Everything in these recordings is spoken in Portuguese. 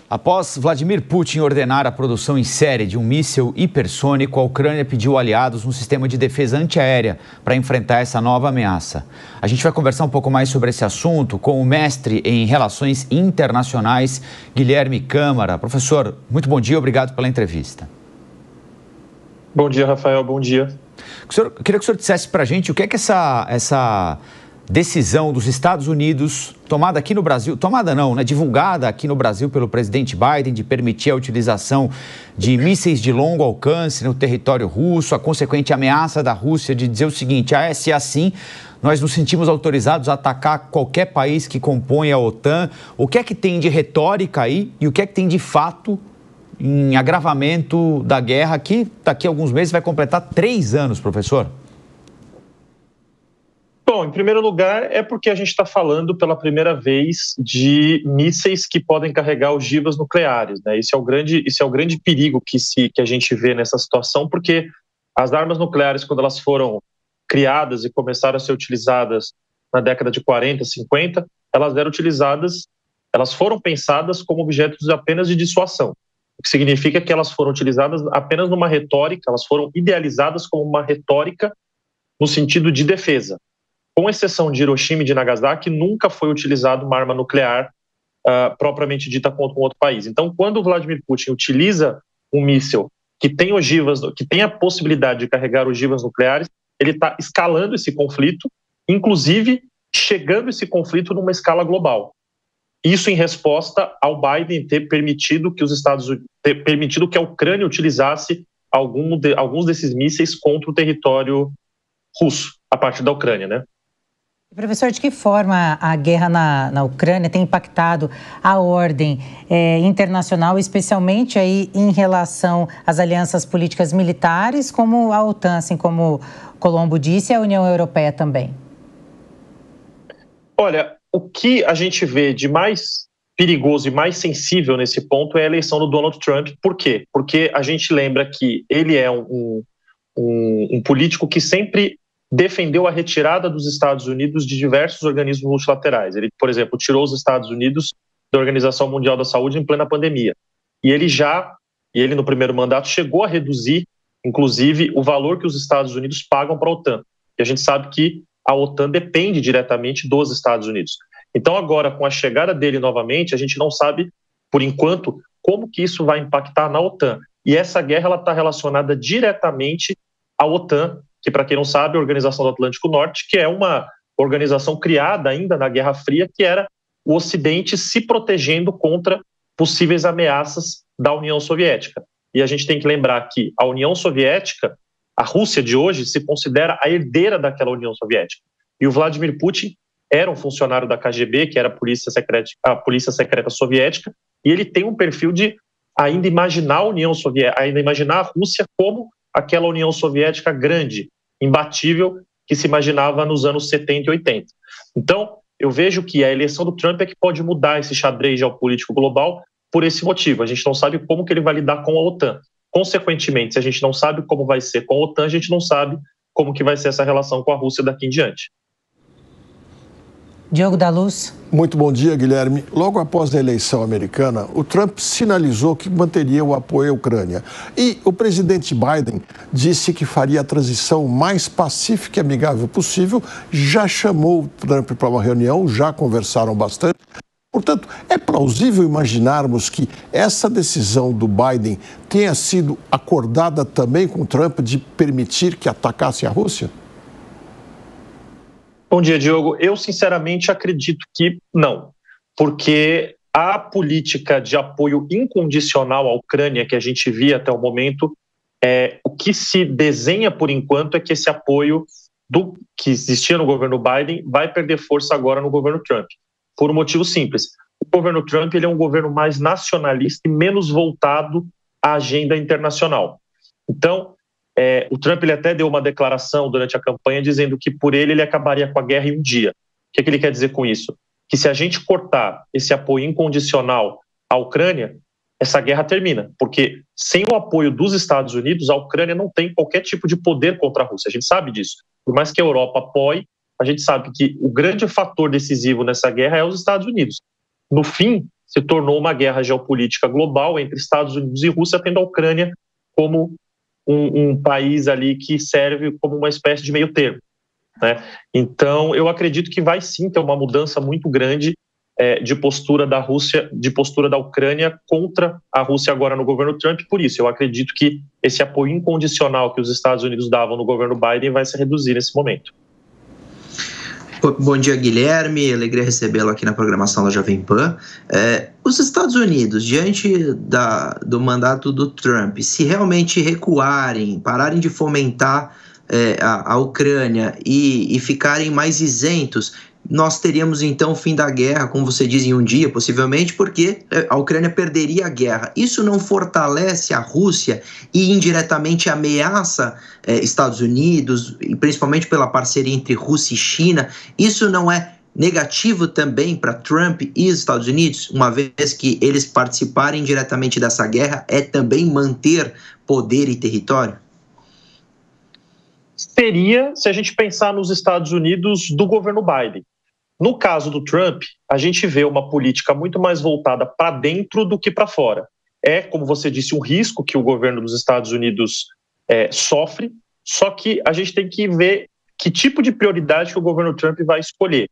Após Vladimir Putin ordenar a produção em série de um míssil hipersônico, a Ucrânia pediu aliados no sistema de defesa antiaérea para enfrentar essa nova ameaça. A gente vai conversar um pouco mais sobre esse assunto com o mestre em Relações Internacionais, Guilherme Câmara. Professor, muito bom dia, obrigado pela entrevista. Bom dia, Rafael, bom dia. Queria que o senhor dissesse para a gente o que é que essa decisão dos Estados Unidos, tomada aqui no Brasil, divulgada aqui no Brasil pelo presidente Biden, de permitir a utilização de mísseis de longo alcance no território russo, a consequente ameaça da Rússia de dizer o seguinte: se é assim, nós nos sentimos autorizados a atacar qualquer país que compõe a OTAN. O que é que tem de retórica aí e o que é que tem de fato em agravamento da guerra que daqui a alguns meses vai completar 3 anos, professor? Bom, em primeiro lugar, é porque a gente está falando pela primeira vez de mísseis que podem carregar ogivas nucleares, né? Esse é o grande perigo que a gente vê nessa situação, porque as armas nucleares, quando elas foram criadas e começaram a ser utilizadas na década de 40, 50, elas foram pensadas como objetos apenas de dissuasão, o que significa que elas foram utilizadas apenas numa retórica, elas foram idealizadas como uma retórica no sentido de defesa. Com exceção de Hiroshima e de Nagasaki, nunca foi utilizada uma arma nuclear propriamente dita contra um outro país. Então, quando o Vladimir Putin utiliza um míssil que tem ogivas, que tem a possibilidade de carregar ogivas nucleares, ele está escalando esse conflito, inclusive chegando esse conflito numa escala global. Isso em resposta ao Biden ter permitido que a Ucrânia utilizasse alguns desses mísseis contra o território russo, a partir da Ucrânia, né? Professor, de que forma a guerra na Ucrânia tem impactado a ordem internacional, especialmente aí em relação às alianças políticas militares, como a OTAN, assim como Colombo disse, e a União Europeia também? Olha, o que a gente vê de mais perigoso e mais sensível nesse ponto é a eleição do Donald Trump. Por quê? Porque a gente lembra que ele é um político que sempre defendeu a retirada dos Estados Unidos de diversos organismos multilaterais. Ele, por exemplo, tirou os Estados Unidos da Organização Mundial da Saúde em plena pandemia. E ele no primeiro mandato chegou a reduzir, inclusive, o valor que os Estados Unidos pagam para a OTAN. E a gente sabe que a OTAN depende diretamente dos Estados Unidos. Então, agora, com a chegada dele novamente, a gente não sabe, por enquanto, como que isso vai impactar na OTAN. E essa guerra está relacionada diretamente à OTAN, que, para quem não sabe, é a Organização do Atlântico Norte, que é uma organização criada ainda na Guerra Fria, que era o Ocidente se protegendo contra possíveis ameaças da União Soviética. E a gente tem que lembrar que a União Soviética, a Rússia de hoje, se considera a herdeira daquela União Soviética. E o Vladimir Putin era um funcionário da KGB, que era a Polícia Secreta Soviética, e ele tem um perfil de ainda imaginar a Rússia como aquela União Soviética grande, imbatível, que se imaginava nos anos 70 e 80. Então, eu vejo que a eleição do Trump é que pode mudar esse xadrez geopolítico global por esse motivo. A gente não sabe como que ele vai lidar com a OTAN. Consequentemente, se a gente não sabe como vai ser com a OTAN, a gente não sabe como que vai ser essa relação com a Rússia daqui em diante. Diogo da Luz. Muito bom dia, Guilherme. Logo após a eleição americana, o Trump sinalizou que manteria o apoio à Ucrânia. E o presidente Biden disse que faria a transição mais pacífica e amigável possível, já chamou o Trump para uma reunião, já conversaram bastante. Portanto, é plausível imaginarmos que essa decisão do Biden tenha sido acordada também com o Trump de permitir que atacasse a Rússia? Bom dia, Diogo. Eu, sinceramente, acredito que não, porque a política de apoio incondicional à Ucrânia que a gente via até o momento, o que se desenha por enquanto é que esse apoio que existia no governo Biden vai perder força agora no governo Trump, por um motivo simples. O governo Trump ele é um governo mais nacionalista e menos voltado à agenda internacional. Então, o Trump ele até deu uma declaração durante a campanha dizendo que por ele acabaria com a guerra em um dia. O que ele quer dizer com isso? Que se a gente cortar esse apoio incondicional à Ucrânia, essa guerra termina. Porque sem o apoio dos Estados Unidos, a Ucrânia não tem qualquer tipo de poder contra a Rússia. A gente sabe disso. Por mais que a Europa apoie, a gente sabe que o grande fator decisivo nessa guerra é os Estados Unidos. No fim, se tornou uma guerra geopolítica global entre Estados Unidos e Rússia, tendo a Ucrânia como um país ali que serve como uma espécie de meio termo, né? Então, eu acredito que vai sim ter uma mudança muito grande de postura da Rússia, de postura da Ucrânia contra a Rússia agora no governo Trump. Por isso, eu acredito que esse apoio incondicional que os Estados Unidos davam no governo Biden vai se reduzir nesse momento. Bom dia, Guilherme. Alegria recebê-lo aqui na programação da Jovem Pan. Os Estados Unidos, diante do mandato do Trump, se realmente recuarem, pararem de fomentar a Ucrânia e ficarem mais isentos, nós teríamos então o fim da guerra, como você diz, em um dia, possivelmente, porque a Ucrânia perderia a guerra. Isso não fortalece a Rússia e indiretamente ameaça Estados Unidos, e principalmente pela parceria entre Rússia e China? Isso não é negativo também para Trump e os Estados Unidos, uma vez que eles participarem diretamente dessa guerra, é também manter poder e território? Seria se a gente pensar nos Estados Unidos do governo Biden. No caso do Trump, a gente vê uma política muito mais voltada para dentro do que para fora. É, como você disse, um risco que o governo dos Estados Unidos sofre, só que a gente tem que ver que tipo de prioridade que o governo Trump vai escolher.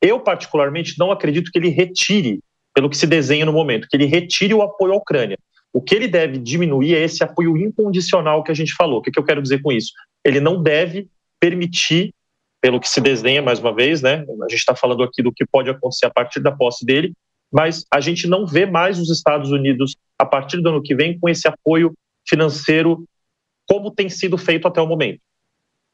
Eu, particularmente, não acredito que ele retire, pelo que se desenha no momento, que ele retire o apoio à Ucrânia. O que ele deve diminuir é esse apoio incondicional que a gente falou. O que eu quero dizer com isso? Ele não deve permitir, pelo que se desenha, mais uma vez, né? A gente está falando aqui do que pode acontecer a partir da posse dele, mas a gente não vê mais os Estados Unidos, a partir do ano que vem, com esse apoio financeiro como tem sido feito até o momento.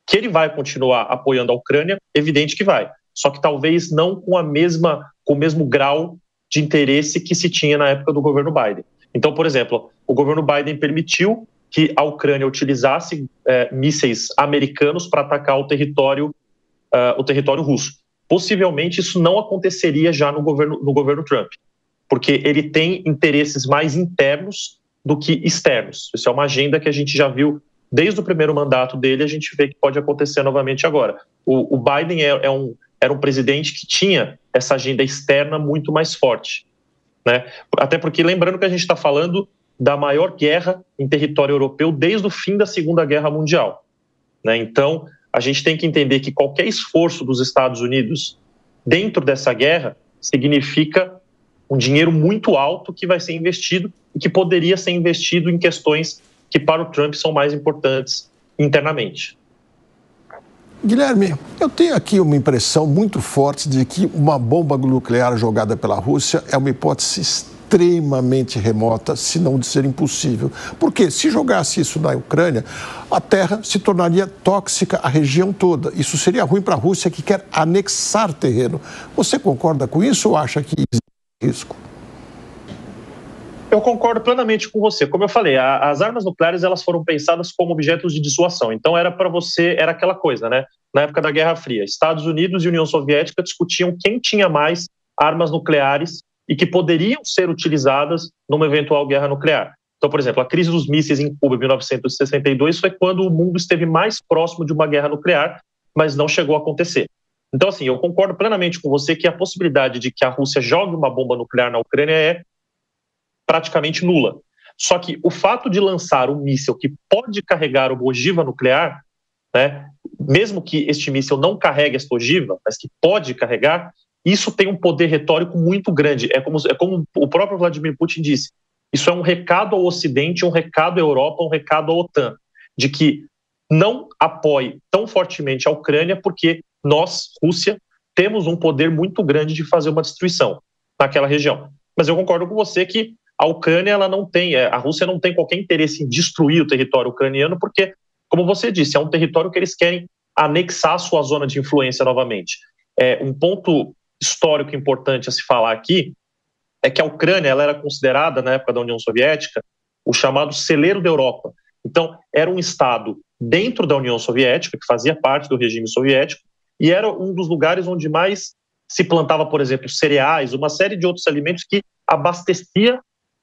Que ele vai continuar apoiando a Ucrânia, evidente que vai, só que talvez não com o mesmo grau de interesse que se tinha na época do governo Biden. Então, por exemplo, o governo Biden permitiu que a Ucrânia utilizasse mísseis americanos para atacar o território russo. Possivelmente isso não aconteceria já no governo Trump, porque ele tem interesses mais internos do que externos. Isso é uma agenda que a gente já viu desde o primeiro mandato dele, a gente vê que pode acontecer novamente agora. O Biden era um presidente que tinha essa agenda externa muito mais forte, né? Até porque, lembrando que a gente está falando da maior guerra em território europeu desde o fim da Segunda Guerra Mundial, né? Então, a gente tem que entender que qualquer esforço dos Estados Unidos dentro dessa guerra significa um dinheiro muito alto que vai ser investido e que poderia ser investido em questões que para o Trump são mais importantes internamente. Guilherme, eu tenho aqui uma impressão muito forte de que uma bomba nuclear jogada pela Rússia é uma hipótese extremamente remota, se não de ser impossível. Porque se jogasse isso na Ucrânia, a terra se tornaria tóxica a região toda. Isso seria ruim para a Rússia, que quer anexar terreno. Você concorda com isso ou acha que existe risco? Eu concordo plenamente com você. Como eu falei, as armas nucleares elas foram pensadas como objetos de dissuasão. Então era aquela coisa, né? Na época da Guerra Fria, Estados Unidos e União Soviética discutiam quem tinha mais armas nucleares e que poderiam ser utilizadas numa eventual guerra nuclear. Então, por exemplo, a crise dos mísseis em Cuba em 1962 foi quando o mundo esteve mais próximo de uma guerra nuclear, mas não chegou a acontecer. Então, assim, eu concordo plenamente com você que a possibilidade de que a Rússia jogue uma bomba nuclear na Ucrânia é praticamente nula. Só que o fato de lançar um míssil que pode carregar uma ogiva nuclear, né, mesmo que este míssil não carregue esta ogiva, mas que pode carregar, isso tem um poder retórico muito grande. É como o próprio Vladimir Putin disse, isso é um recado ao Ocidente, um recado à Europa, um recado à OTAN, de que não apoie tão fortemente a Ucrânia, porque nós, Rússia, temos um poder muito grande de fazer uma destruição naquela região. Mas eu concordo com você que a Ucrânia, a Rússia não tem qualquer interesse em destruir o território ucraniano, porque, como você disse, é um território que eles querem anexar a sua zona de influência novamente. Um ponto histórico importante a se falar aqui é que a Ucrânia ela era considerada, na época da União Soviética, o chamado celeiro da Europa. Então, era um estado dentro da União Soviética, que fazia parte do regime soviético, e era um dos lugares onde mais se plantava, por exemplo, cereais, uma série de outros alimentos que abastecia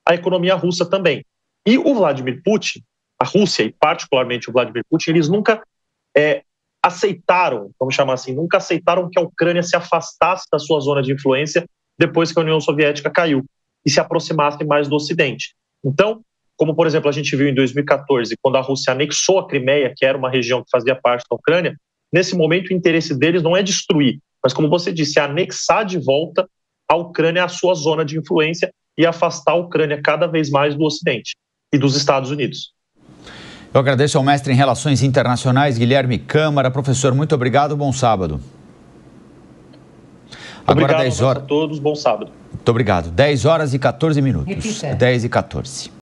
a economia russa também. E o Vladimir Putin, a Rússia e particularmente o Vladimir Putin, eles nunca aceitaram, vamos chamar assim, nunca aceitaram que a Ucrânia se afastasse da sua zona de influência depois que a União Soviética caiu. e se aproximassem mais do Ocidente. Então, como, por exemplo, a gente viu em 2014, quando a Rússia anexou a Crimeia, que era uma região que fazia parte da Ucrânia, nesse momento o interesse deles não é destruir, mas, como você disse, é anexar de volta a Ucrânia à sua zona de influência e afastar a Ucrânia cada vez mais do Ocidente e dos Estados Unidos. Eu agradeço ao mestre em Relações Internacionais, Guilherme Câmara. Professor, muito obrigado, bom sábado. Agora 10 horas. A todos, bom sábado. Muito obrigado. 10 horas e 14 minutos. Repita. 10 e 14.